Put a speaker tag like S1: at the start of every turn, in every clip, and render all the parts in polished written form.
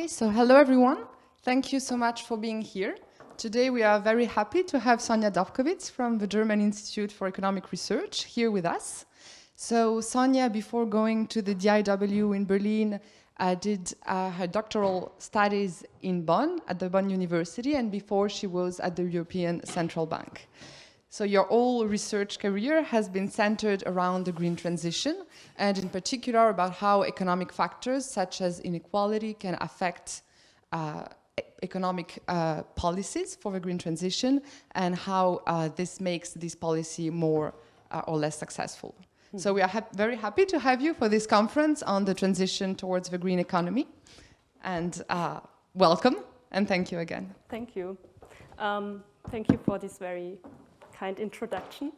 S1: Okay, so hello everyone. Thank you so much for being here. Today we are very happy to have Sonja Dobkowitz from the German Institute for Economic Research here with us. So Sonja, before going to the DIW in Berlin, did her doctoral studies in Bonn at the Bonn University, and before she was at the European Central Bank. So your whole research career has been centered around the green transition, and in particular about how economic factors such as inequality can affect economic policies for the green transition, and how this makes this policy more or less successful. Mm-hmm. So we are very happy to have you for this conference on the transition towards the green economy. And welcome, and thank you again.
S2: Thank you. Thank you for this very kind introduction.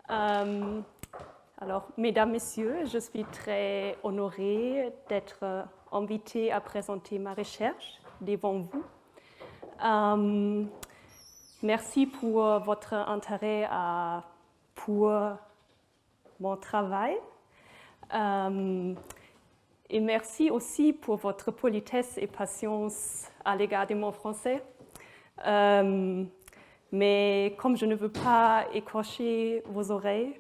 S2: Alors, mesdames, messieurs, je suis très honorée d'être invitée à présenter ma recherche devant vous. Merci pour votre intérêt pour mon travail. Et merci aussi pour votre politesse et patience à l'égard de mon français. Mais comme je ne veux pas écorcher vos oreilles,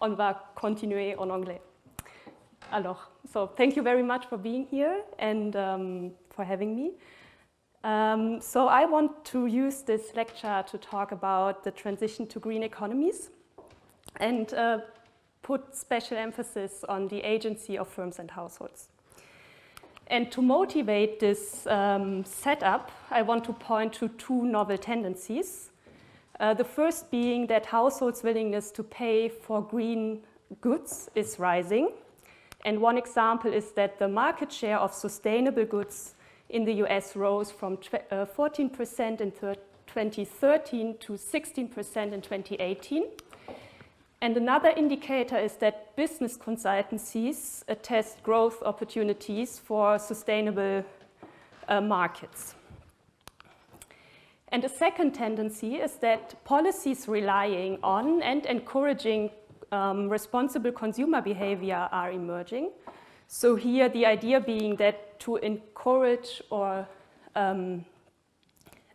S2: on va continuer en anglais. Alors, so thank you very much for being here and for having me. So I want to use this lecture to talk about the transition to green economies and put special emphasis on the agency of firms and households. And to motivate this setup, I want to point to two novel tendencies. The first being that households' willingness to pay for green goods is rising. And one example is that the market share of sustainable goods in the US rose from 14% in 2013 to 16% in 2018. And another indicator is that business consultancies attest growth opportunities for sustainable markets. And the second tendency is that policies relying on and encouraging responsible consumer behavior are emerging. So here the idea being that to encourage or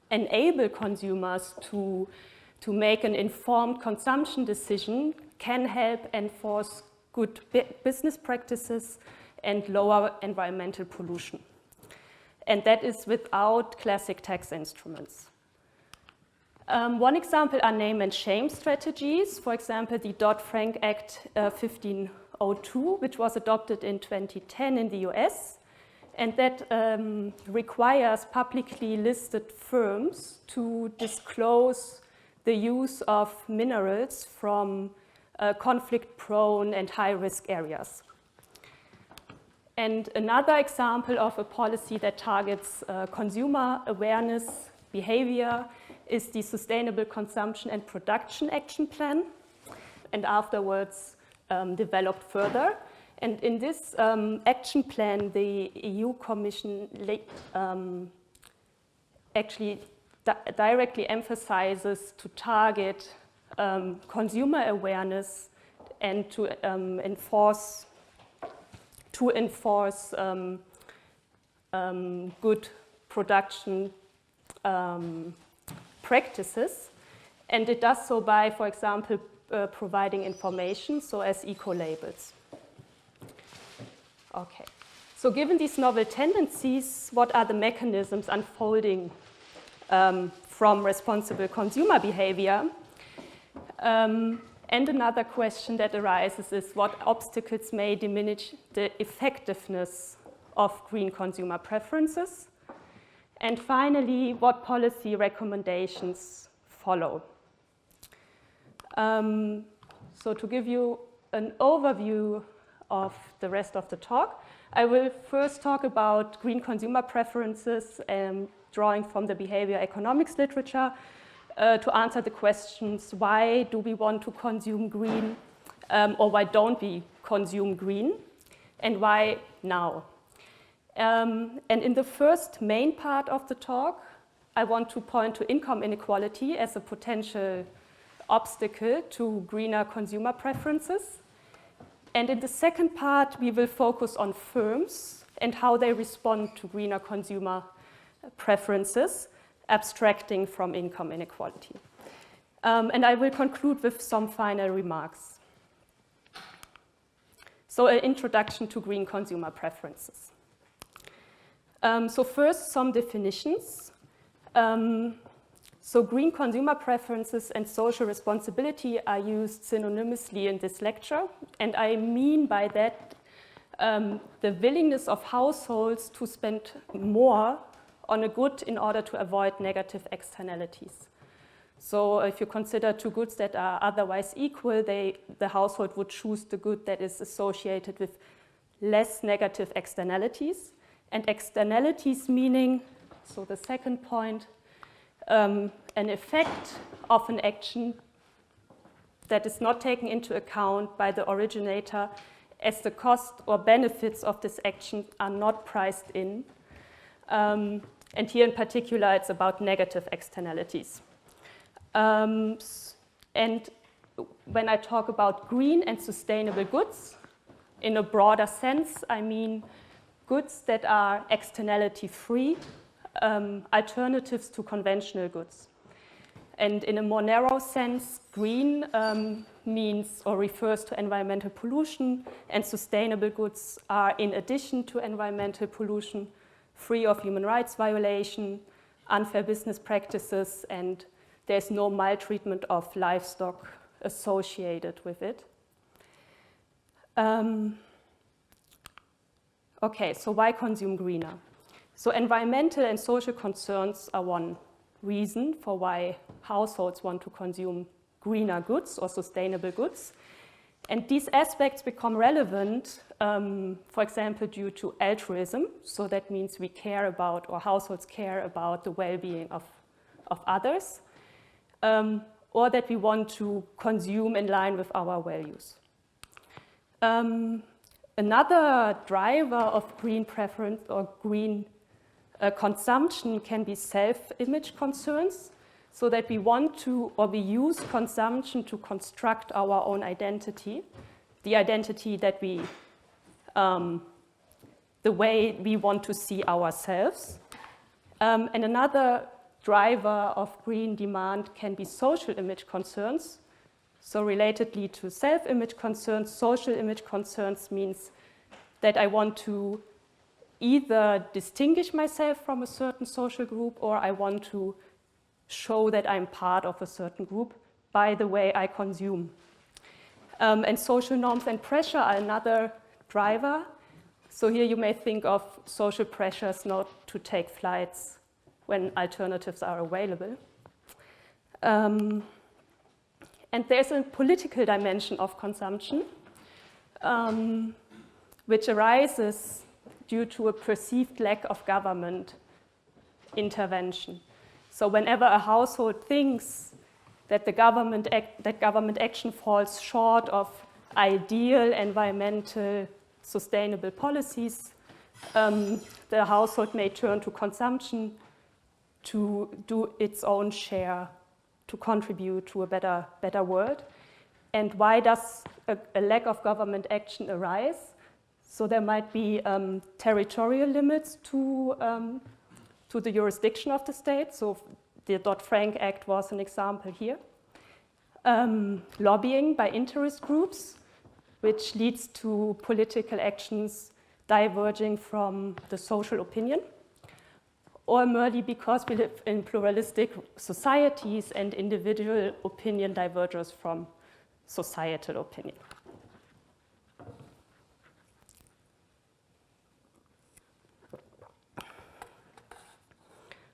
S2: enable consumers to make an informed consumption decision can help enforce good business practices and lower environmental pollution. And that is without classic tax instruments. One example are name and shame strategies. For example, the Dodd-Frank Act 1502, which was adopted in 2010 in the US. And that requires publicly listed firms to disclose the use of minerals from conflict-prone and high-risk areas. And another example of a policy that targets consumer awareness behavior is the Sustainable Consumption and Production Action Plan, and afterwards developed further. And in this action plan, the EU Commission actually directly emphasizes to target consumer awareness and to enforce good production practices. And it does so by, for example, providing information, so as eco-labels. Okay, so given these novel tendencies, what are the mechanisms unfolding from responsible consumer behavior? And another question that arises is what obstacles may diminish the effectiveness of green consumer preferences? And finally, what policy recommendations follow? So to give you an overview of the rest of the talk, I will first talk about green consumer preferences, drawing from the behavior economics literature, to answer the questions, why do we want to consume green, or why don't we consume green, and why now? And in the first main part of the talk, I want to point to income inequality as a potential obstacle to greener consumer preferences. And in the second part, we will focus on firms and how they respond to greener consumer preferences, abstracting from income inequality. And I will conclude with some final remarks. So, an introduction to green consumer preferences. So first, some definitions. So green consumer preferences and social responsibility are used synonymously in this lecture. And I mean by that the willingness of households to spend more on a good in order to avoid negative externalities. So if you consider two goods that are otherwise equal, the household would choose the good that is associated with less negative externalities. And externalities meaning, so the second point, an effect of an action that is not taken into account by the originator as the cost or benefits of this action are not priced in. And here in particular, it's about negative externalities. And when I talk about green and sustainable goods, in a broader sense, I mean goods that are externality-free, alternatives to conventional goods. And in a more narrow sense, green means or refers to environmental pollution, and sustainable goods are, in addition to environmental pollution, free of human rights violation, unfair business practices, and there's no maltreatment of livestock associated with it. Okay, so why consume greener? So environmental and social concerns are one reason for why households want to consume greener goods or sustainable goods. And these aspects become relevant, for example, due to altruism. So that means we care about, or households care about the well-being of others, or that we want to consume in line with our values. Another driver of green preference or green consumption can be self-image concerns, so that we want to, or we use consumption to construct our own identity, the identity that we, the way we want to see ourselves. And another driver of green demand can be social image concerns. So relatedly to self-image concerns, social image concerns means that I want to either distinguish myself from a certain social group, or I want to show that I'm part of a certain group by the way I consume. And social norms and pressure are another driver. So here you may think of social pressures not to take flights when alternatives are available. And there's a political dimension of consumption, which arises due to a perceived lack of government intervention. So whenever a household thinks that government action falls short of ideal environmental sustainable policies, the household may turn to consumption to do its own share to contribute to a better world. And why does a lack of government action arise? So there might be territorial limits to the jurisdiction of the state. So the Dodd-Frank Act was an example here. Lobbying by interest groups, which leads to political actions diverging from the social opinion, or merely because we live in pluralistic societies and individual opinion diverges from societal opinion.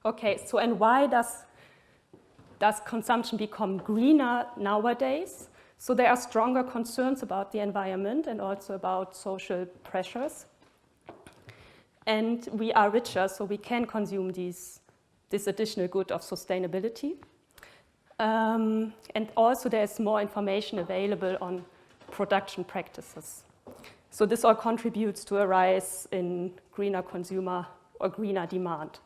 S2: Okay, so and why does consumption become greener nowadays? So there are stronger concerns about the environment and also about social pressures. And we are richer, so we can consume this additional good of sustainability. And also there's more information available on production practices. So this all contributes to a rise in greener consumer or greener demand.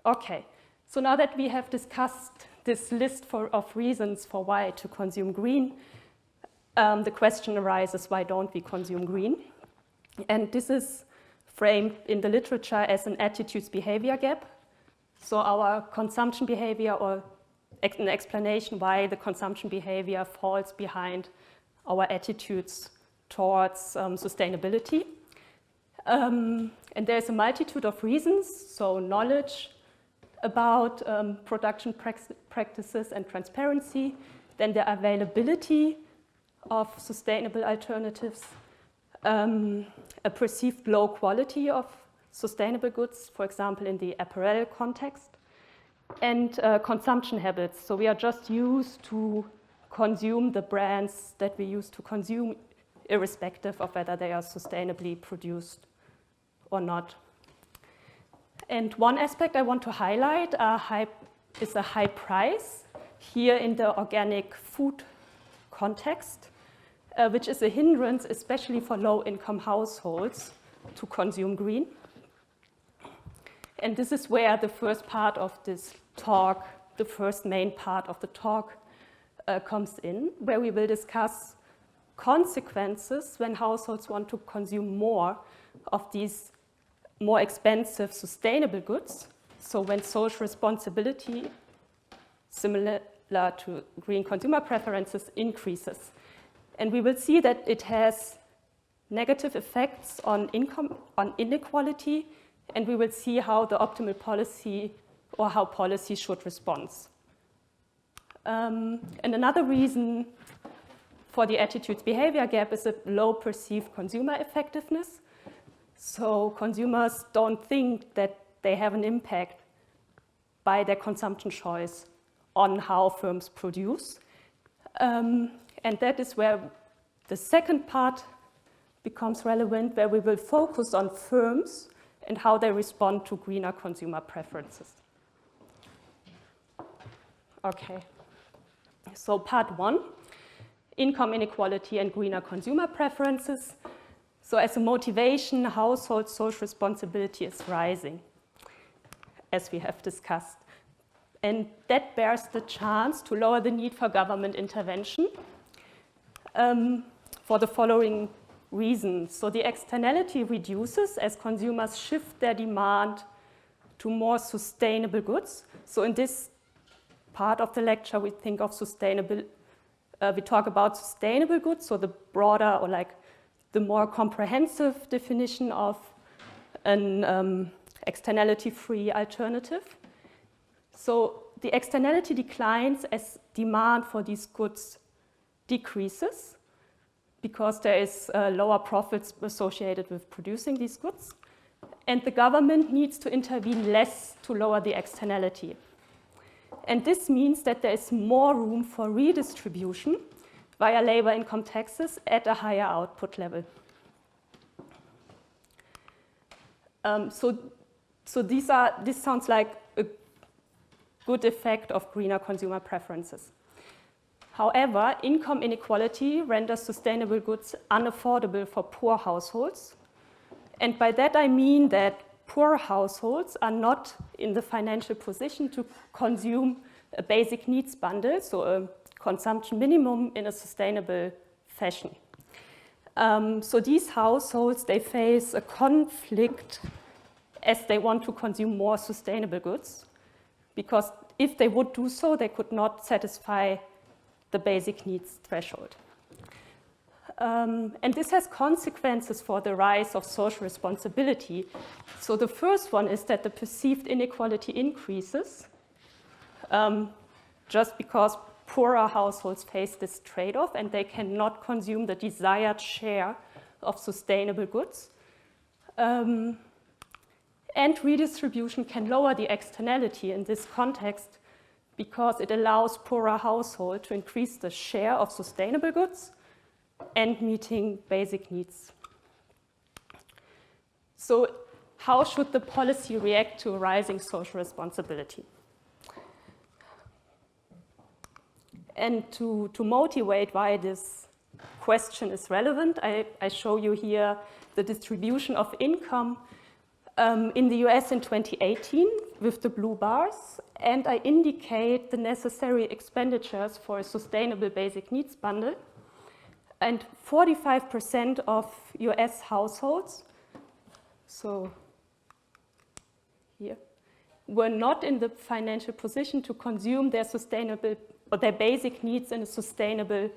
S2: Okay, so now that we have discussed this list of reasons for why to consume green, the question arises, why don't we consume green? And this is framed in the literature as an attitudes-behavior gap. So our consumption behavior, or an explanation why the consumption behavior falls behind our attitudes towards sustainability. And there's a multitude of reasons, so knowledge about production practices and transparency, then the availability of sustainable alternatives, a perceived low quality of sustainable goods, for example, in the apparel context, and consumption habits. So we are just used to consume the brands that we used to consume, irrespective of whether they are sustainably produced or not. And one aspect I want to highlight is a high price, here in the organic food context, which is a hindrance, especially for low-income households, to consume green. And this is where the first part of this talk, the first main part of the talk, comes in, where we will discuss consequences when households want to consume more of these more expensive sustainable goods. So when social responsibility, similar to green consumer preferences, increases. And we will see that it has negative effects on income, on inequality, and we will see how the optimal policy, or how policy should respond. And another reason for the attitudes behavior gap is a low perceived consumer effectiveness. So consumers don't think that they have an impact by their consumption choice on how firms produce. And that is where the second part becomes relevant, where we will focus on firms and how they respond to greener consumer preferences. Okay, so part one, income inequality and greener consumer preferences. So as a motivation, household social responsibility is rising, as we have discussed. And that bears the chance to lower the need for government intervention for the following reasons. So the externality reduces as consumers shift their demand to more sustainable goods. So in this part of the lecture, we think of sustainable, we talk about sustainable goods, so the broader, or like the more comprehensive definition of an externality-free alternative. So the externality declines as demand for these goods decreases, because there is lower profits associated with producing these goods. And the government needs to intervene less to lower the externality. And this means that there is more room for redistribution via labor income taxes at a higher output level. So this sounds like a good effect of greener consumer preferences. However, income inequality renders sustainable goods unaffordable for poor households. And by that I mean that poor households are not in the financial position to consume a basic needs bundle, so a consumption minimum in a sustainable fashion. So these households, they face a conflict as they want to consume more sustainable goods, because if they would do so, they could not satisfy the basic needs threshold. And this has consequences for the rise of social responsibility. So the first one is that the perceived inequality increases just because poorer households face this trade-off and they cannot consume the desired share of sustainable goods. And redistribution can lower the externality in this context because it allows poorer households to increase the share of sustainable goods and meeting basic needs. So how should the policy react to rising social responsibility? And to motivate why this question is relevant, I show you here the distribution of income in the US in 2018 with the blue bars, and I indicate the necessary expenditures for a sustainable basic needs bundle. And 45% of US households, so here, were not in the financial position to consume their sustainable or their basic needs in a sustainable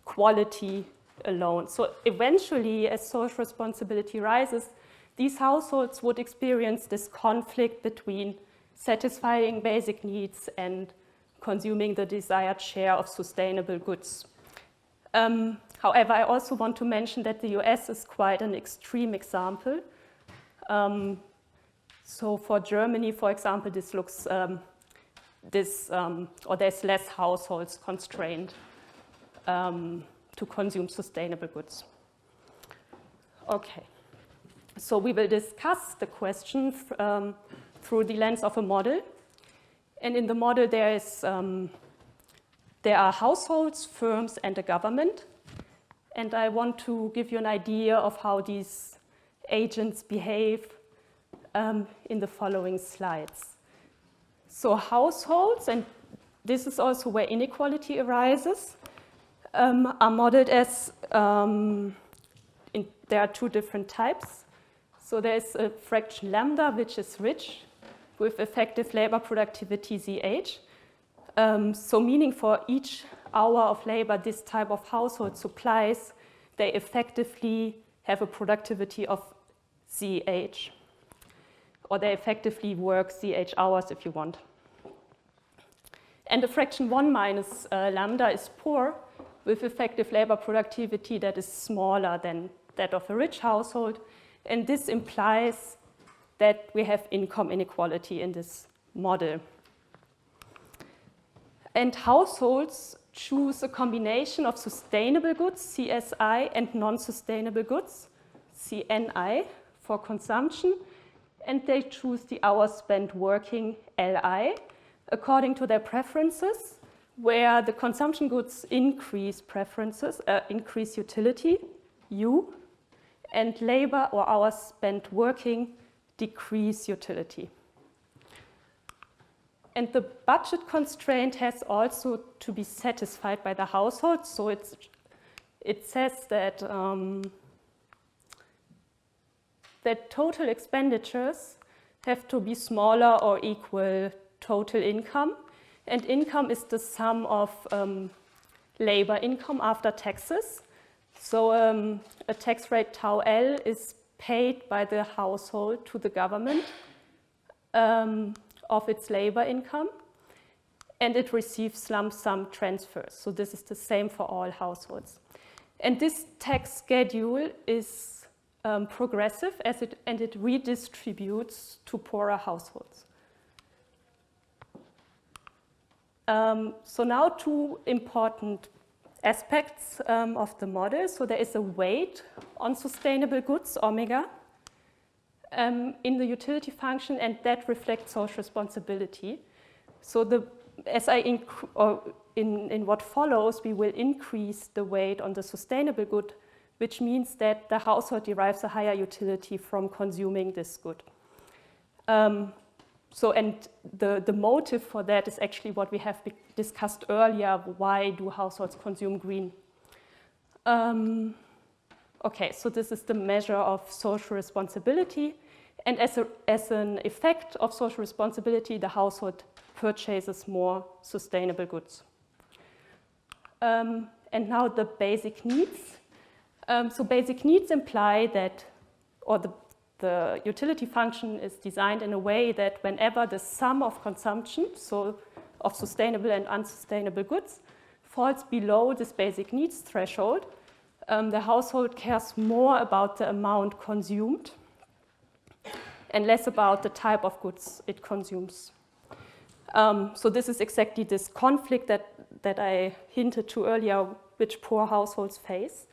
S2: quality alone. So eventually, as social responsibility rises, these households would experience this conflict between satisfying basic needs and consuming the desired share of sustainable goods. However, I also want to mention that the US is quite an extreme example. So for Germany, for example, this looks, or there's less households constrained to consume sustainable goods. Okay, so we will discuss the question through the lens of a model. And in the model, there are households, firms, and a government. And I want to give you an idea of how these agents behave in the following slides. So households, and this is also where inequality arises, are modeled as, there are two different types. So there's a fraction lambda, which is rich, with effective labor productivity ZH. So meaning for each hour of labor this type of household supplies, they effectively have a productivity of ZH. Or they effectively work ZH hours if you want. And the fraction 1 minus lambda is poor, with effective labor productivity that is smaller than that of a rich household. And this implies that we have income inequality in this model. And households choose a combination of sustainable goods, CSI, and non-sustainable goods, CNI, for consumption. And they choose the hours spent working, LI, according to their preferences, where the consumption goods increase preferences, increase utility, U, and labor or hours spent working decrease utility. And the budget constraint has also to be satisfied by the household. So it says that, that total expenditures have to be smaller or equal total income. And income is the sum of labor income after taxes. So a tax rate tau L is paid by the household to the government of its labor income, and it receives lump sum transfers. So this is the same for all households. And this tax schedule is progressive and it redistributes to poorer households. So now two important aspects of the model. So there is a weight on sustainable goods, omega, in the utility function, and that reflects social responsibility. So in what follows, we will increase the weight on the sustainable good, which means that the household derives a higher utility from consuming this good. And the motive for that is actually what we have discussed earlier. Why do households consume green? Okay, so this is the measure of social responsibility. And as an effect of social responsibility, the household purchases more sustainable goods. And now the basic needs. So basic needs imply that, or the utility function is designed in a way that whenever the sum of consumption, so of sustainable and unsustainable goods, falls below this basic needs threshold, the household cares more about the amount consumed and less about the type of goods it consumes. So this is exactly this conflict that I hinted to earlier, which poor households face.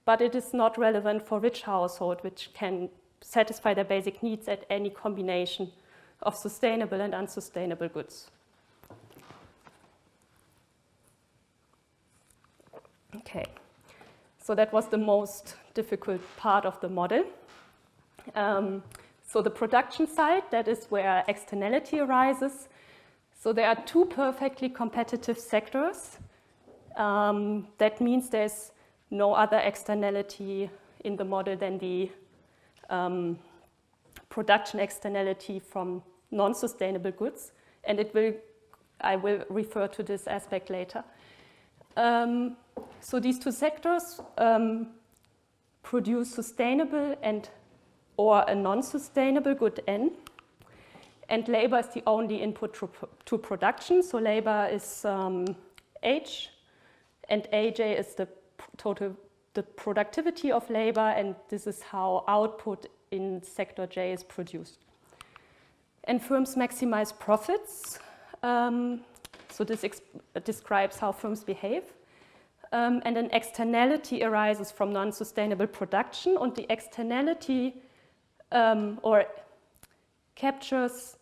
S2: But it is not relevant for rich households, which can satisfy their basic needs at any combination of sustainable and unsustainable goods. Okay, so that was the most difficult part of the model. So the production side, that is where externality arises. So there are two perfectly competitive sectors. That means there's no other externality in the model than the production externality from non-sustainable goods, and I will refer to this aspect later. So these two sectors produce sustainable or a non-sustainable good N, and labor is the only input to production. So labor is H, and AJ is the productivity of labor, and this is how output in sector J is produced. And firms maximize profits. So this describes how firms behave. And an externality arises from non-sustainable production, and the externality or captures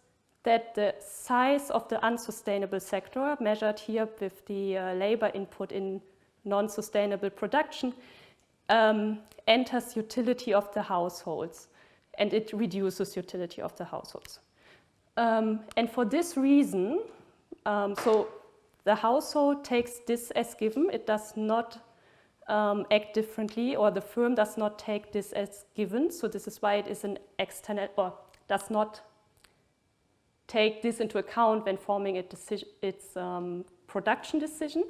S2: that the size of the unsustainable sector, measured here with the labor input in non-sustainable production, enters utility of the households, and it reduces utility of the households. And for this reason, so the household takes this as given. It does not act differently, or the firm does not take this as given. So this is why it is an external, or does not take this into account when forming its production decision.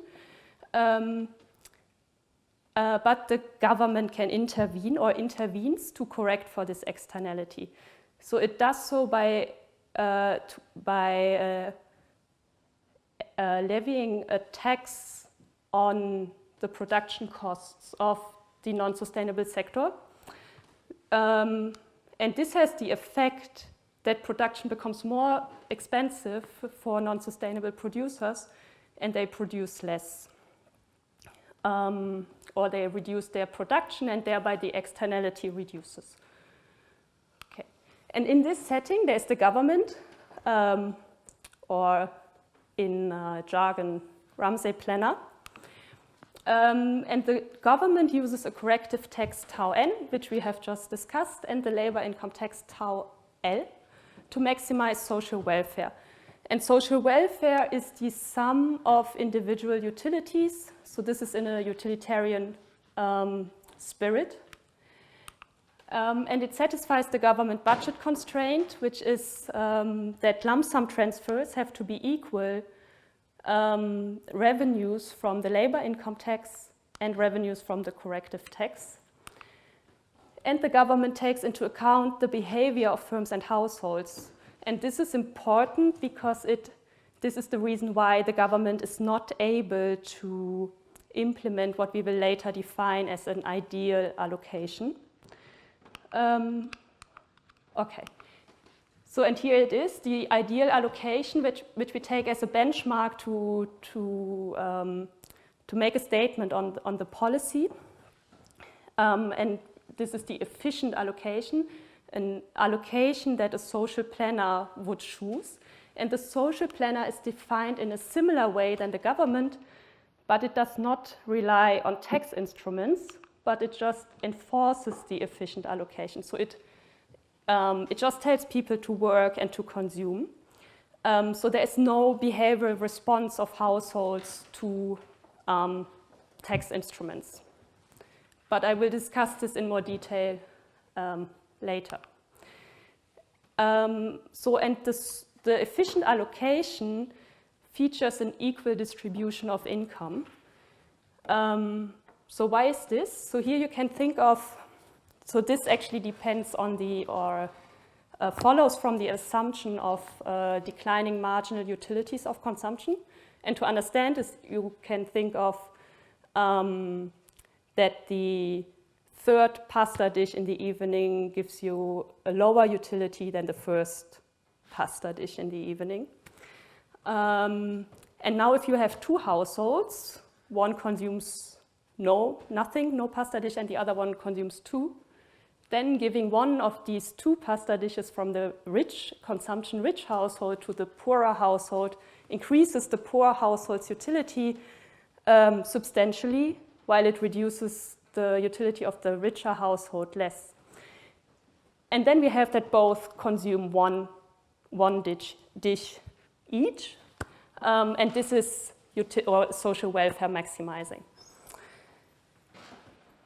S2: But the government can intervene or intervenes to correct for this externality. So it does so by levying a tax on the production costs of the non-sustainable sector. And this has the effect that production becomes more expensive for non-sustainable producers, and they produce less. Or they reduce their production, and thereby the externality reduces. Okay. And in this setting, there's the government, or in jargon, Ramsey planner. And the government uses a corrective tax tau n, which we have just discussed, and the labor income tax tau l to maximize social welfare. And social welfare is the sum of individual utilities. So this is in a utilitarian spirit. And it satisfies the government budget constraint, which is that lump sum transfers have to be equal revenues from the labor income tax and revenues from the corrective tax. And the government takes into account the behavior of firms and households. And this is important because this is the reason why the government is not able to implement what we will later define as an ideal allocation. Okay. So, and here it is, the ideal allocation, which we take as a benchmark to make a statement on the policy. And this is the efficient allocation, an allocation that a social planner would choose. And the social planner is defined in a similar way than the government, but it does not rely on tax instruments, but it just enforces the efficient allocation. So it just tells people to work and to consume. So there is no behavioral response of households to tax instruments. But I will discuss this in more detail later. And the efficient allocation features an equal distribution of income. So why is this? So here you can think of, so this actually depends on follows from the assumption of declining marginal utilities of consumption. And to understand this, you can think of that the third pasta dish in the evening gives you a lower utility than the first pasta dish in the evening. And now if you have two households, one consumes nothing, no pasta dish, and the other one consumes two, then giving one of these two pasta dishes from the consumption-rich household to the poorer household increases the poor household's utility substantially, while it reduces the utility of the richer household less. And then we have that both consume one dish each, and this is social welfare maximizing.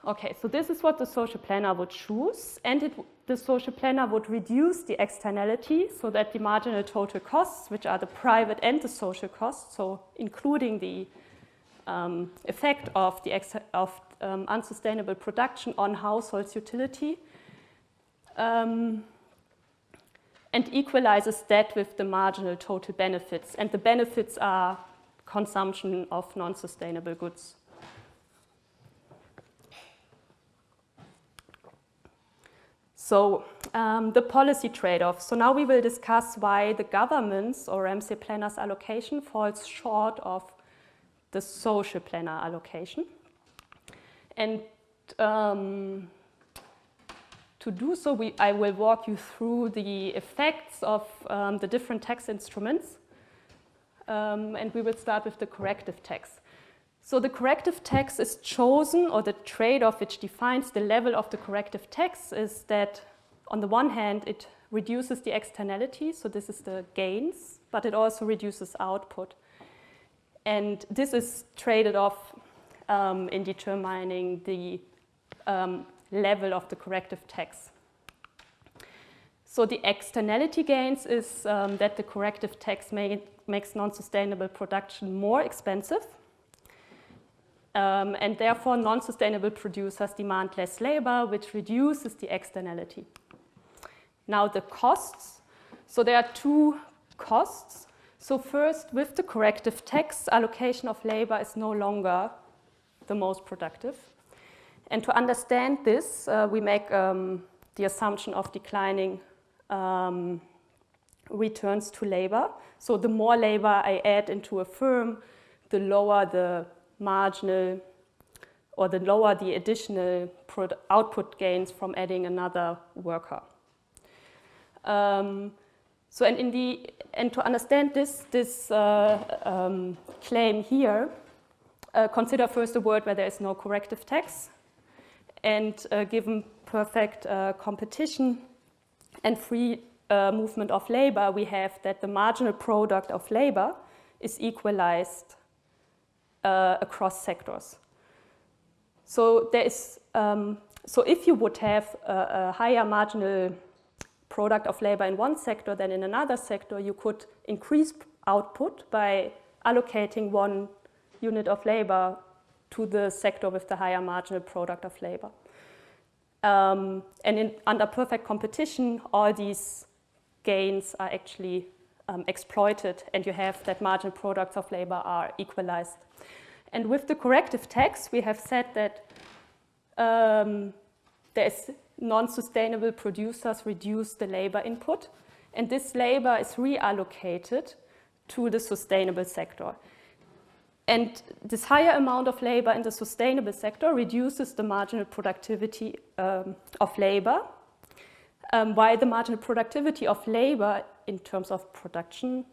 S2: Okay, so this is what the social planner would choose, and the social planner would reduce the externality so that the marginal total costs, which are the private and the social costs, so including the effect of unsustainable production on households' utility, and equalizes that with the marginal total benefits. And the benefits are consumption of non-sustainable goods. So the policy trade-off. So now we will discuss why the government's or Ramsey planners allocation falls short of the social planner allocation. And to do so, I will walk you through the effects of the different tax instruments. And we will start with the corrective tax. So the corrective tax is chosen, or the trade-off which defines the level of the corrective tax is that on the one hand, it reduces the externality, so this is the gains, but it also reduces output. And this is traded off in determining the level of the corrective tax. So the externality gains is that the corrective tax makes non-sustainable production more expensive. And therefore, non-sustainable producers demand less labor, which reduces the externality. Now the costs. So there are two costs. So first, with the corrective tax, allocation of labor is no longer the most productive. And to understand this, we make the assumption of declining returns to labor. So the more labor I add into a firm, the lower the marginal, or the lower the additional output gains from adding another worker. And to understand this claim here, consider first a world where there is no corrective tax, and given perfect competition and free movement of labor, we have that the marginal product of labor is equalized across sectors. So there is, so if you would have a higher marginal product of labor in one sector than in another sector, you could increase output by allocating one unit of labor to the sector with the higher marginal product of labor. And under perfect competition, all these gains are actually exploited, and you have that marginal products of labor are equalized. And with the corrective tax, we have said that there's non-sustainable producers reduce the labor input, and this labor is reallocated to the sustainable sector. And this higher amount of labor in the sustainable sector reduces the marginal productivity of labor, while the marginal productivity of labor in terms of production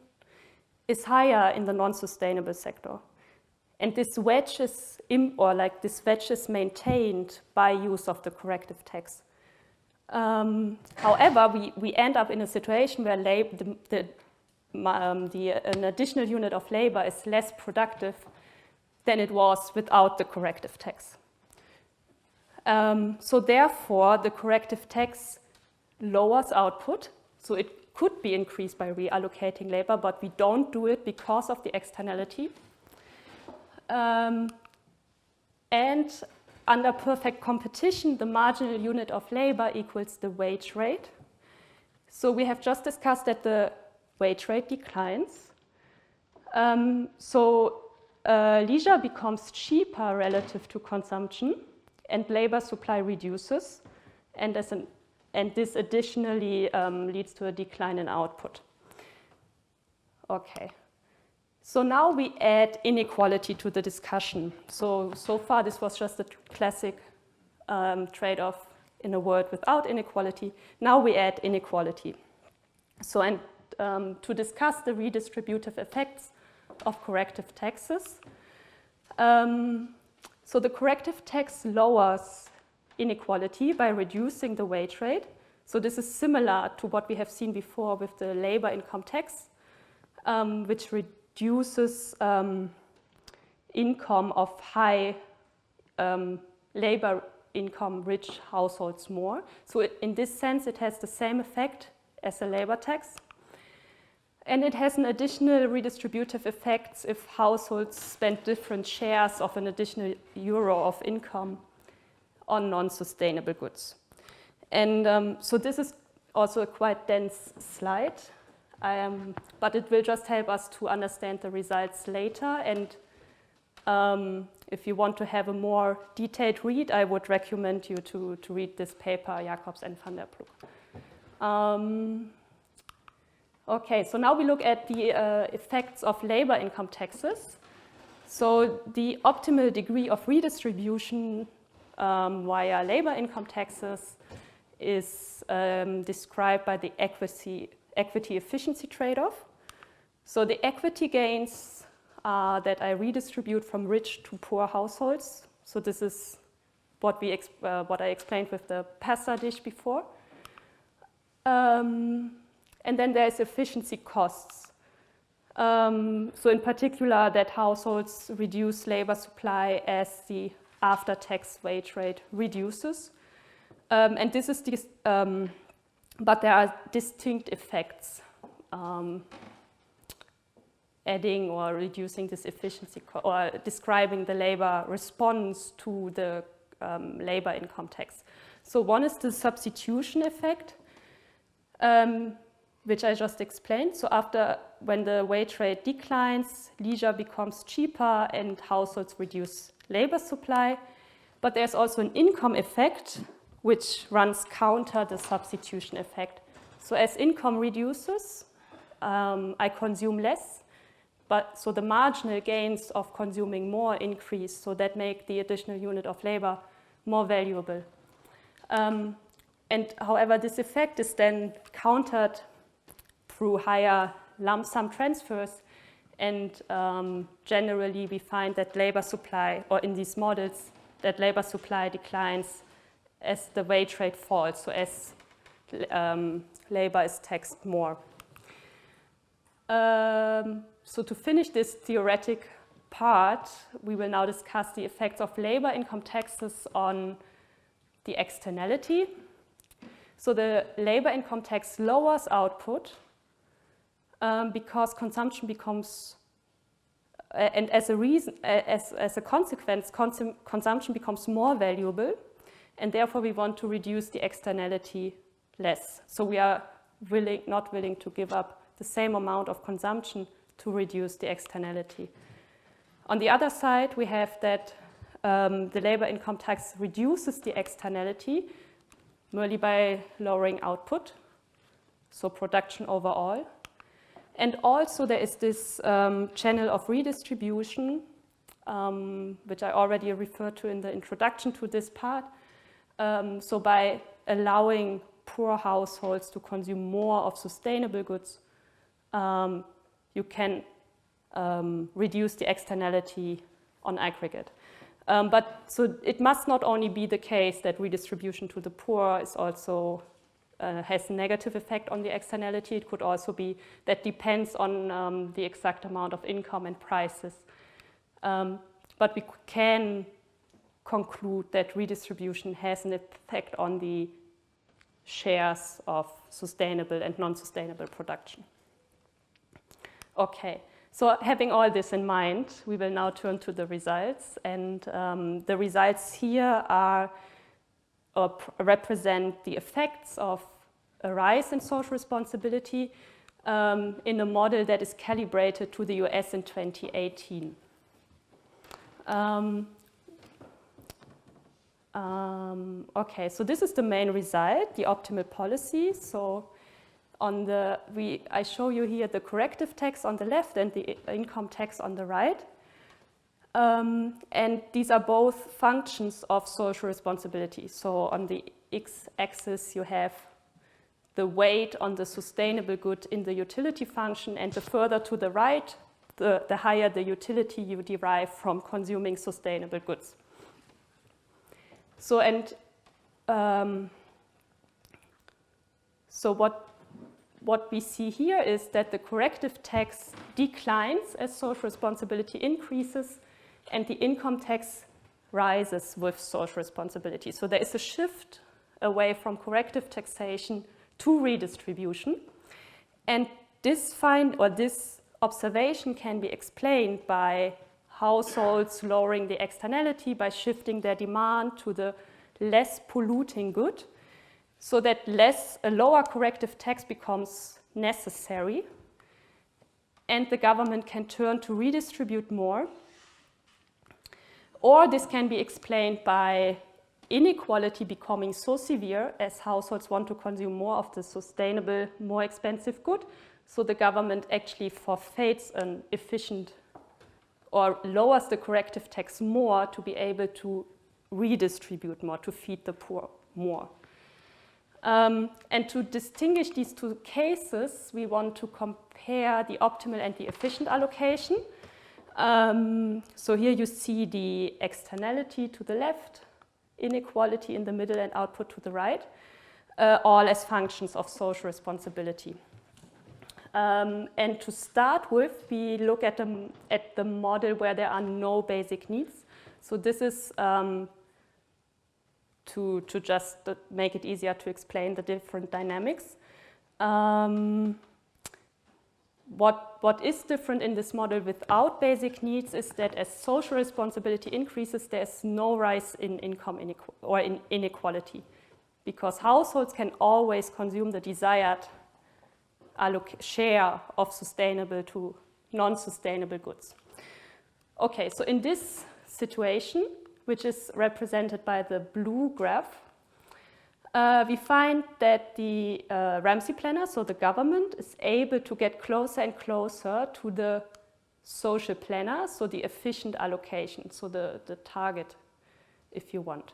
S2: is higher in the non-sustainable sector. And this wedge is, maintained by use of the corrective tax. However, we end up in a situation where an additional unit of labor is less productive than it was without the corrective tax. So therefore, the corrective tax lowers output. So it could be increased by reallocating labor, but we don't do it because of the externality. And under perfect competition, the marginal unit of labor equals the wage rate. So we have just discussed that the wage rate declines. Leisure becomes cheaper relative to consumption, and labor supply reduces, and this additionally leads to a decline in output. Okay. So now we add inequality to the discussion. So far this was just a classic trade-off in a world without inequality. Now we add inequality. So to discuss the redistributive effects of corrective taxes. So the corrective tax lowers inequality by reducing the wage rate. So this is similar to what we have seen before with the labor income tax, which reduces income of high labor income rich households more. So in this sense, it has the same effect as a labor tax. And it has an additional redistributive effect if households spend different shares of an additional euro of income on non-sustainable goods. And so this is also a quite dense slide, but it will just help us to understand the results later. And if you want to have a more detailed read, I would recommend you to read this paper, Jacobs and van der Ploeg. Okay, so now we look at the effects of labor income taxes. So the optimal degree of redistribution via labor income taxes is described by the equity efficiency trade-off. So the equity gains are that I redistribute from rich to poor households. So this is what I explained with the pasta dish before. And then there's efficiency costs. So in particular, that households reduce labor supply as the after-tax wage rate reduces. And this is but there are distinct effects adding or reducing this efficiency or describing the labor response to the labor income tax. So one is the substitution effect, which I just explained. So when the wage rate declines, leisure becomes cheaper and households reduce labor supply. But there's also an income effect which runs counter the substitution effect. So as income reduces, I consume less, so the marginal gains of consuming more increase, so that make the additional unit of labor more valuable. And however, this effect is then countered through higher lump sum transfers, and generally we find that labor supply, or in these models, that labor supply declines as the wage rate falls, so as labor is taxed more. So to finish this theoretic part, we will now discuss the effects of labor income taxes on the externality. So the labor income tax lowers output because consumption becomes, and as a consequence, consumption becomes more valuable, and therefore we want to reduce the externality less. So we are not willing to give up the same amount of consumption to reduce the externality. On the other side, we have that the labor income tax reduces the externality merely by lowering output, so production overall. And also there is this channel of redistribution, which I already referred to in the introduction to this part. So by allowing poor households to consume more of sustainable goods, you can reduce the externality on aggregate. But so it must not only be the case that redistribution to the poor is also has a negative effect on the externality. It could also be that depends on the exact amount of income and prices. But we can conclude that redistribution has an effect on the shares of sustainable and non-sustainable production. Okay, so having all this in mind, we will now turn to the results. And the results here are or represent the effects of a rise in social responsibility in a model that is calibrated to the US in 2018. Okay, so this is the main result, the optimal policy. So I show you here the corrective tax on the left and the income tax on the right. And these are both functions of social responsibility. So on the x-axis, you have the weight on the sustainable good in the utility function, and the further to the right, the higher the utility you derive from consuming sustainable goods. So so what we see here is that the corrective tax declines as social responsibility increases, and the income tax rises with social responsibility. So there is a shift away from corrective taxation to redistribution. And this observation can be explained by households lowering the externality by shifting their demand to the less polluting good, so that a lower corrective tax becomes necessary, and the government can turn to redistribute more. Or this can be explained by inequality becoming so severe as households want to consume more of the sustainable, more expensive good, so the government actually forfeits an efficient or lowers the corrective tax more to be able to redistribute more, to feed the poor more. And to distinguish these two cases, we want to compare the optimal and the efficient allocation. So here you see the externality to the left, inequality in the middle, and output to the right, all as functions of social responsibility. And to start with, we look at the model where there are no basic needs. So this is to just make it easier to explain the different dynamics. What is different in this model without basic needs is that as social responsibility increases, there's no rise in income inequality, because households can always consume the desired share of sustainable to non-sustainable goods. Okay, so in this situation, which is represented by the blue graph, we find that the Ramsey planner, so the government, is able to get closer and closer to the social planner, so the efficient allocation, so the target, if you want,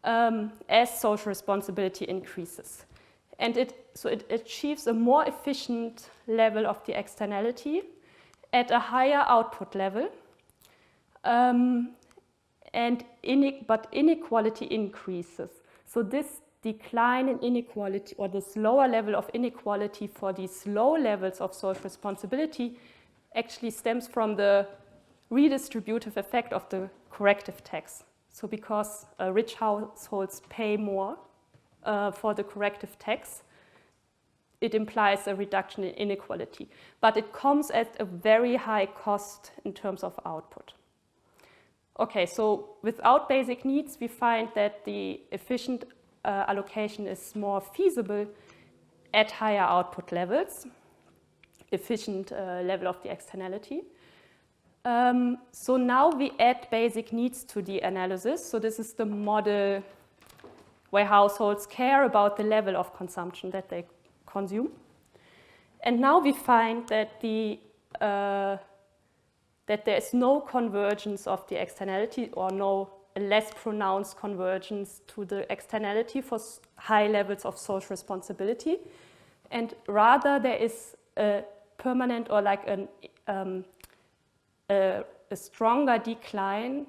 S2: as social responsibility increases. And it achieves a more efficient level of the externality at a higher output level, but inequality increases. So this decline in inequality, or this lower level of inequality for these low levels of social responsibility, actually stems from the redistributive effect of the corrective tax. So because rich households pay more for the corrective tax, it implies a reduction in inequality. But it comes at a very high cost in terms of output. Okay, so without basic needs, we find that the efficient allocation is more feasible at higher output levels, efficient level of the externality. So now we add basic needs to the analysis. So this is the model where households care about the level of consumption that they consume. And now we find that that there is no convergence of the externality, or no less pronounced convergence to the externality for high levels of social responsibility. And rather there is a permanent, or like a stronger decline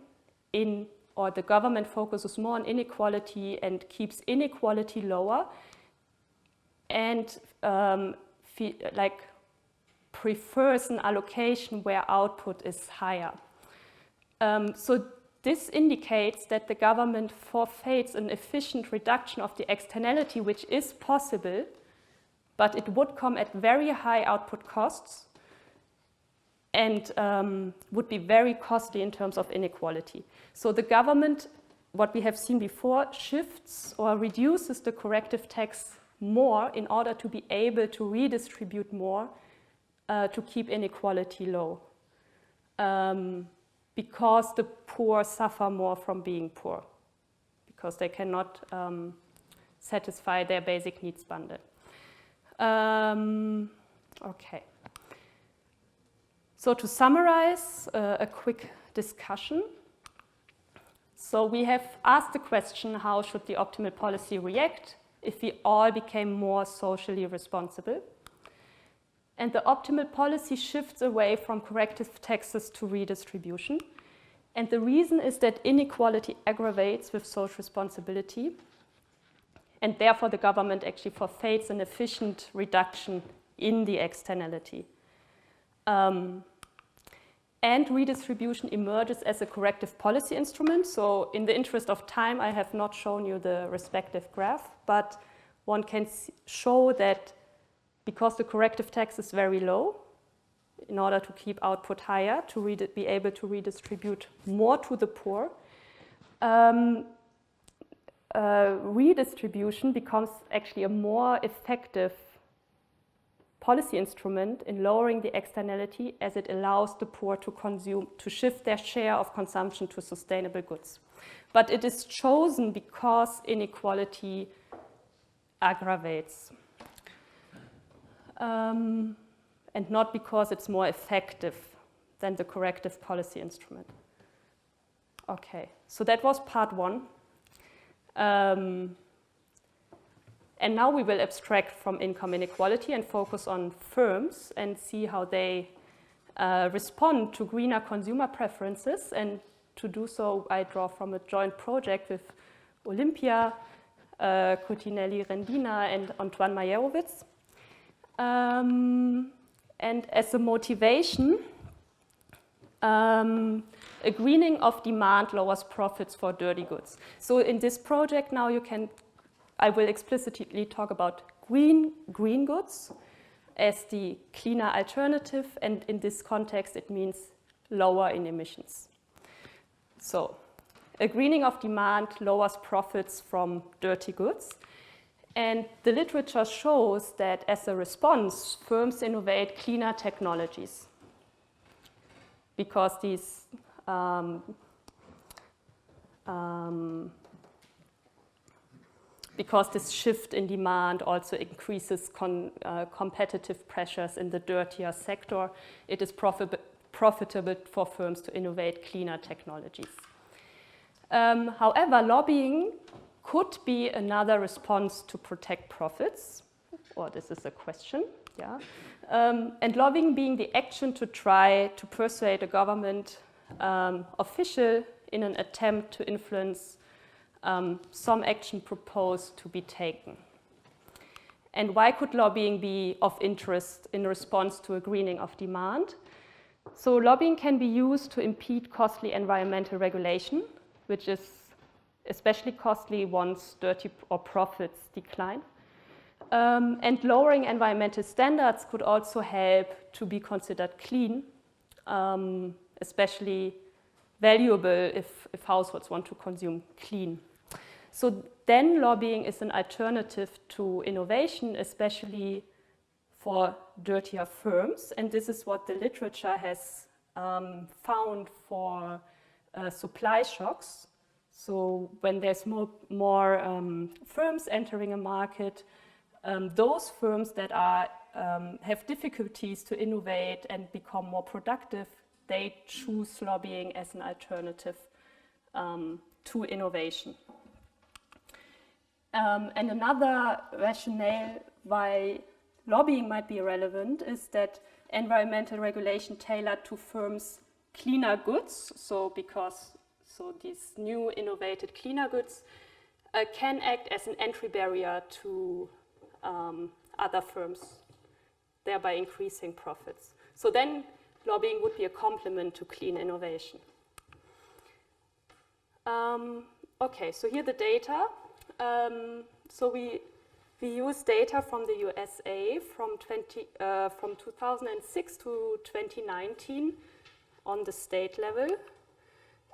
S2: in, or the government focuses more on inequality and keeps inequality lower, and prefers an allocation where output is higher. So this indicates that the government forfeits an efficient reduction of the externality, which is possible, but it would come at very high output costs and would be very costly in terms of inequality. So the government, what we have seen before, shifts or reduces the corrective tax more in order to be able to redistribute more to keep inequality low. Because the poor suffer more from being poor, because they cannot satisfy their basic needs bundle. Okay. So to summarize, a quick discussion. So we have asked the question, how should the optimal policy react if we all became more socially responsible? And the optimal policy shifts away from corrective taxes to redistribution. And the reason is that inequality aggravates with social responsibility. And therefore, the government actually forfeits an efficient reduction in the externality. And redistribution emerges as a corrective policy instrument. So in the interest of time, I have not shown you the respective graph, but one can show that because the corrective tax is very low, in order to keep output higher, to be able to redistribute more to the poor, redistribution becomes actually a more effective policy instrument in lowering the externality, as it allows the poor to consume, to shift their share of consumption to sustainable goods. But it is chosen because inequality aggravates, and not because it's more effective than the corrective policy instrument. Okay, so that was part one. And now we will abstract from income inequality and focus on firms and see how they respond to greener consumer preferences. And to do so, I draw from a joint project with Olympia, Cotinelli Rendina, and Antoine Mayerowitz. And as a motivation, a greening of demand lowers profits for dirty goods. So in this project now I will explicitly talk about green goods as the cleaner alternative, and in this context it means lower in emissions. So a greening of demand lowers profits from dirty goods, and the literature shows that as a response, firms innovate cleaner technologies because these because this shift in demand also increases competitive pressures in the dirtier sector, it is profitable for firms to innovate cleaner technologies. However, lobbying could be another response to protect profits, or this is a question, yeah. And lobbying being the action to try to persuade a government official in an attempt to influence some action proposed to be taken. And why could lobbying be of interest in response to a greening of demand? So lobbying can be used to impede costly environmental regulation, which is especially costly once dirty or profits decline. And lowering environmental standards could also help to be considered clean, especially valuable if households want to consume clean. So then lobbying is an alternative to innovation, especially for dirtier firms. And this is what the literature has found for supply shocks. So when there's more firms entering a market, those firms that have difficulties to innovate and become more productive, they choose lobbying as an alternative to innovation. And another rationale why lobbying might be relevant is that environmental regulation tailored to firms' cleaner goods, so these new innovated cleaner goods can act as an entry barrier to other firms, thereby increasing profits. So then lobbying would be a complement to clean innovation. Okay, so here the data. So we use data from the USA from 2006 to 2019 on the state level.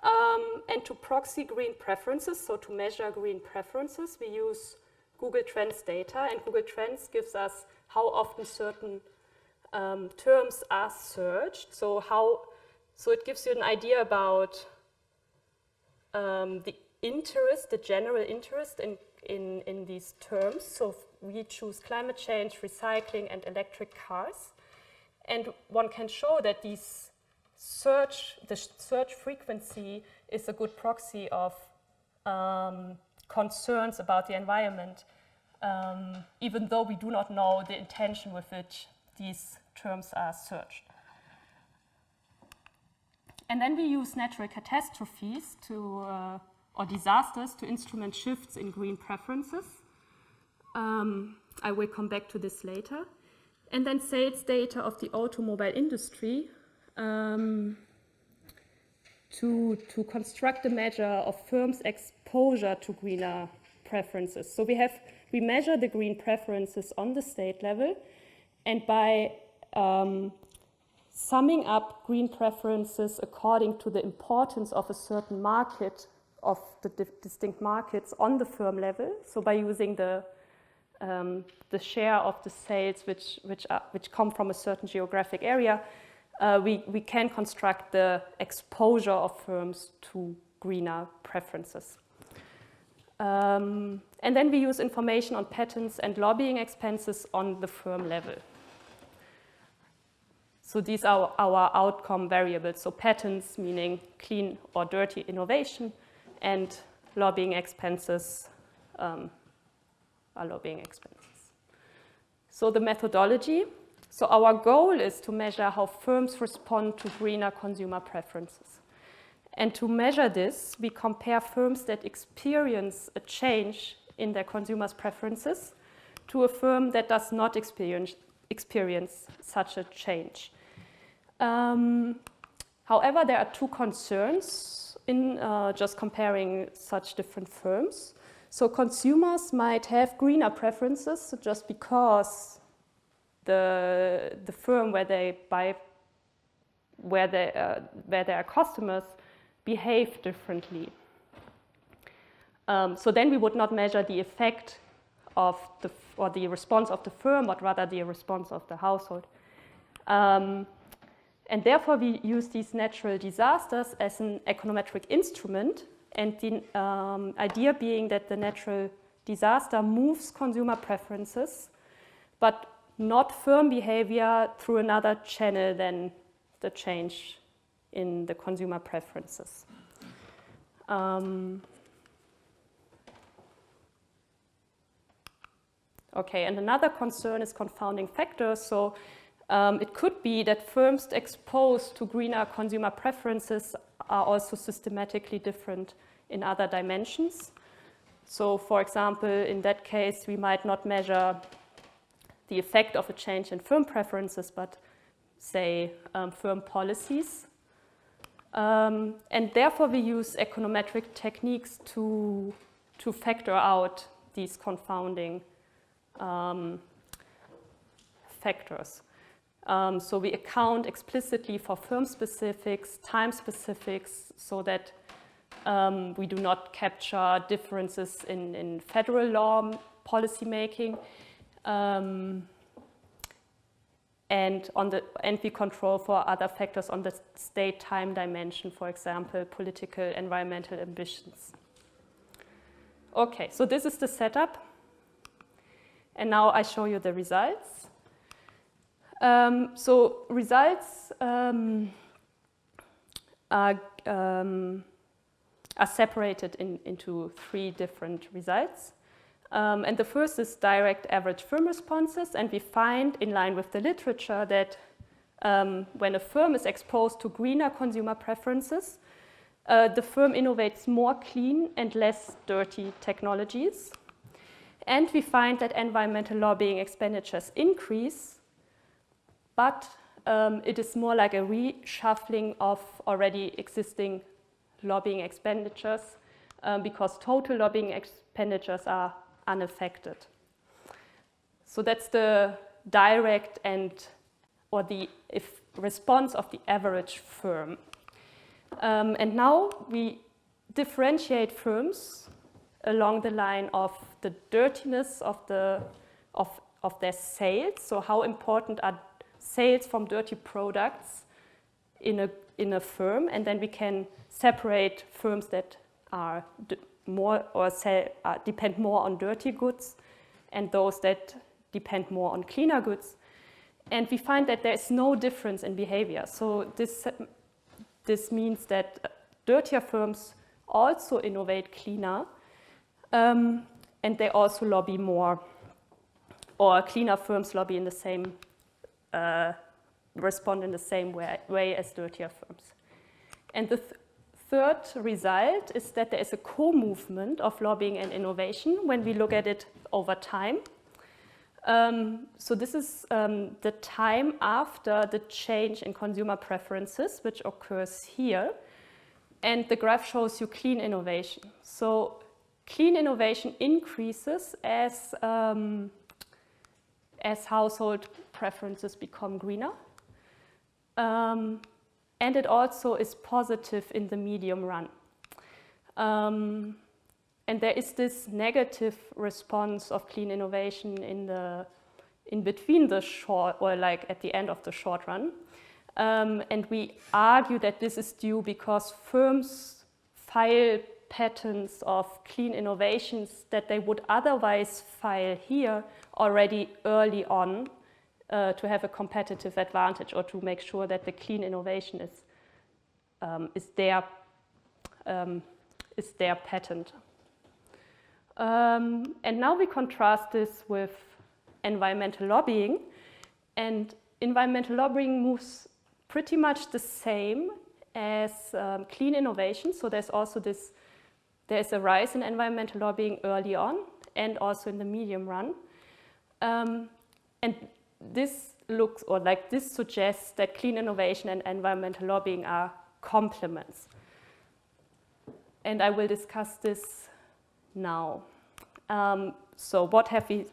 S2: And to proxy green preferences, so to measure green preferences, we use Google Trends data, and Google Trends gives us how often certain terms are searched. So it gives you an idea about the interest, the general interest in these terms. So we choose climate change, recycling, and electric cars. And one can show that the search frequency is a good proxy of concerns about the environment, even though we do not know the intention with which these terms are searched. And then we use natural catastrophes or disasters to instrument shifts in green preferences. I will come back to this later. And then sales data of the automobile industry to construct a measure of firms' exposure to greener preferences. So we measure the green preferences on the state level, and by summing up green preferences according to the importance of a certain market, of the distinct markets on the firm level, so by using the share of the sales which come from a certain geographic area, we can construct the exposure of firms to greener preferences. And then we use information on patents and lobbying expenses on the firm level. So these are our outcome variables. So patents meaning clean or dirty innovation, and lobbying expenses are lobbying expenses. So the methodology. So our goal is to measure how firms respond to greener consumer preferences. And to measure this, we compare firms that experience a change in their consumers' preferences to a firm that does not experience such a change. However, there are two concerns in just comparing such different firms. So consumers might have greener preferences just because the firm where they buy, where they are customers, behave differently. So then we would not measure the effect of the response of the firm, but rather the response of the household. And therefore, we use these natural disasters as an econometric instrument, and the idea being that the natural disaster moves consumer preferences, but not firm behavior through another channel than the change in the consumer preferences. Okay, and another concern is confounding factors. So it could be that firms exposed to greener consumer preferences are also systematically different in other dimensions. So for example, in that case, we might not measure the effect of a change in firm preferences, but say firm policies. And therefore, we use econometric techniques to factor out these confounding factors. So we account explicitly for firm specifics, time specifics, so that we do not capture differences in federal law policy making. And we control for other factors on the state time dimension, for example, political, environmental ambitions. Okay, so this is the setup. And now I show you the results. So results are separated into three different results. And the first is direct average firm responses, and we find, in line with the literature, that when a firm is exposed to greener consumer preferences, the firm innovates more clean and less dirty technologies. And we find that environmental lobbying expenditures increase, but it is more like a reshuffling of already existing lobbying expenditures because total lobbying expenditures are unaffected. So that's the direct or the response of the average firm. And now we differentiate firms along the line of the dirtiness of their sales. So how important are sales from dirty products in a firm, and then we can separate firms that are depend more on dirty goods and those that depend more on cleaner goods. And we find that there is no difference in behavior. So this means that dirtier firms also innovate cleaner, and they also lobby more, or cleaner firms lobby in the same, respond in the same way as dirtier firms. And the third result is that there is a co-movement of lobbying and innovation when we look at it over time. So this is the time after the change in consumer preferences, which occurs here. And the graph shows you clean innovation. So clean innovation increases as household preferences become greener. And it also is positive in the medium run. And there is this negative response of clean innovation in between the short, or like at the end of the short run. And we argue that this is due because firms file patents of clean innovations that they would otherwise file here already early on to have a competitive advantage, or to make sure that the clean innovation is their patent. And now we contrast this with environmental lobbying, and environmental lobbying moves pretty much the same as clean innovation. So there's a rise in environmental lobbying early on and also in the medium run. And this suggests that clean innovation and environmental lobbying are complements. And I will discuss this now. So what have we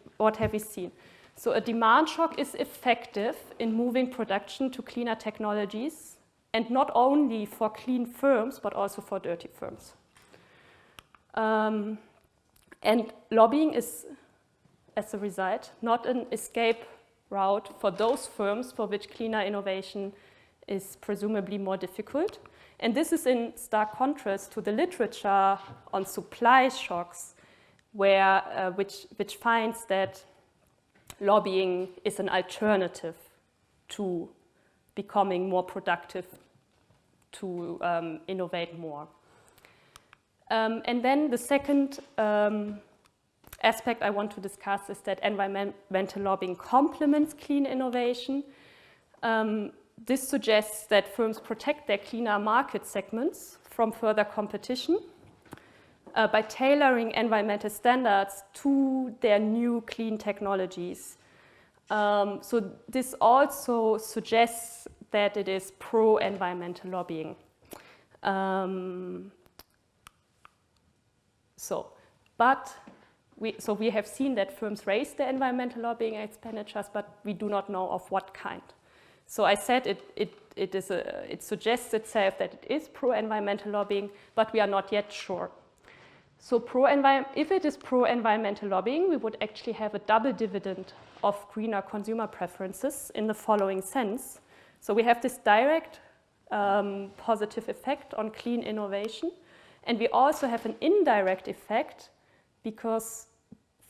S2: seen? So a demand shock is effective in moving production to cleaner technologies, and not only for clean firms, but also for dirty firms. And lobbying is, as a result, not an escape route for those firms for which cleaner innovation is presumably more difficult. And this is in stark contrast to the literature on supply shocks, which finds that lobbying is an alternative to becoming more productive, to innovate more. And then the second aspect I want to discuss is that environmental lobbying complements clean innovation. This suggests that firms protect their cleaner market segments from further competition by tailoring environmental standards to their new clean technologies. So this also suggests that it is pro-environmental lobbying. So we have seen that firms raise their environmental lobbying expenditures, but we do not know of what kind. So I said it suggests itself that it is pro-environmental lobbying, but we are not yet sure. So if it is pro-environmental lobbying, we would actually have a double dividend of greener consumer preferences in the following sense. So we have this direct positive effect on clean innovation, and we also have an indirect effect because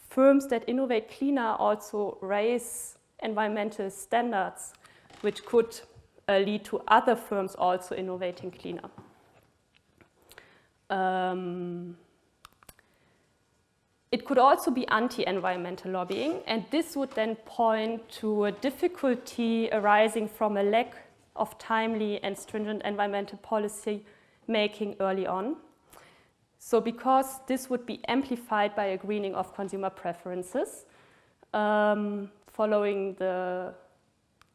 S2: firms that innovate cleaner also raise environmental standards, which could lead to other firms also innovating cleaner. It could also be anti-environmental lobbying, and this would then point to a difficulty arising from a lack of timely and stringent environmental policy making early on. So because this would be amplified by a greening of consumer preferences, following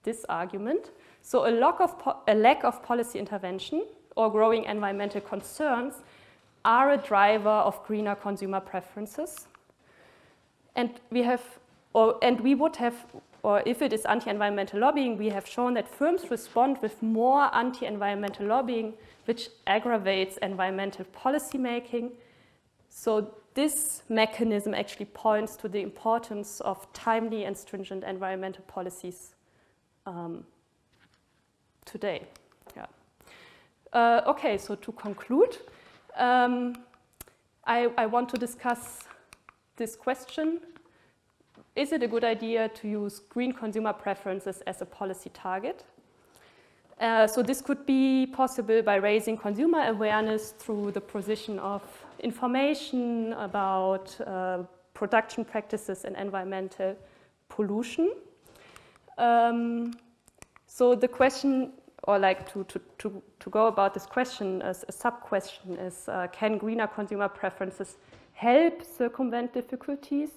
S2: this argument. So a lack of policy intervention or growing environmental concerns are a driver of greener consumer preferences. And if it is anti-environmental lobbying, we have shown that firms respond with more anti-environmental lobbying, which aggravates environmental policy making. So this mechanism actually points to the importance of timely and stringent environmental policies today. Yeah. Okay, so to conclude, I want to discuss this question. Is it a good idea to use green consumer preferences as a policy target? So this could be possible by raising consumer awareness through the provision of information about production practices and environmental pollution. So the question, or like to go about this question as a sub-question is, can greener consumer preferences help circumvent difficulties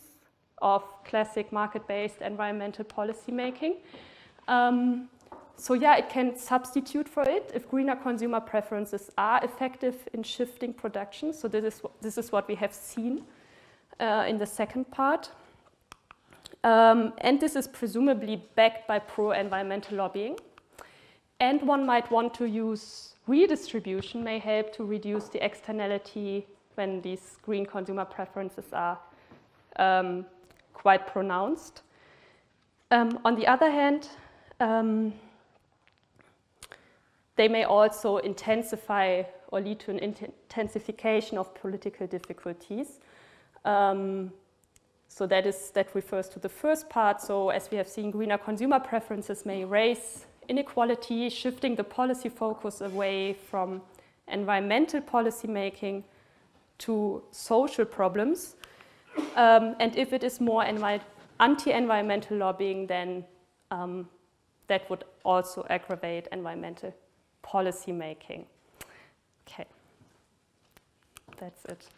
S2: of classic market-based environmental policy making? So yeah, it can substitute for it if greener consumer preferences are effective in shifting production. So this is what we have seen in the second part. And this is presumably backed by pro-environmental lobbying. And one might want to use redistribution may help to reduce the externality when these green consumer preferences are quite pronounced. On the other hand, they may also intensify or lead to an intensification of political difficulties. So that refers to the first part. So as we have seen, greener consumer preferences may raise inequality, shifting the policy focus away from environmental policy making to social problems. And if it is more anti-environmental lobbying, then that would also aggravate environmental policy making. Okay, that's it.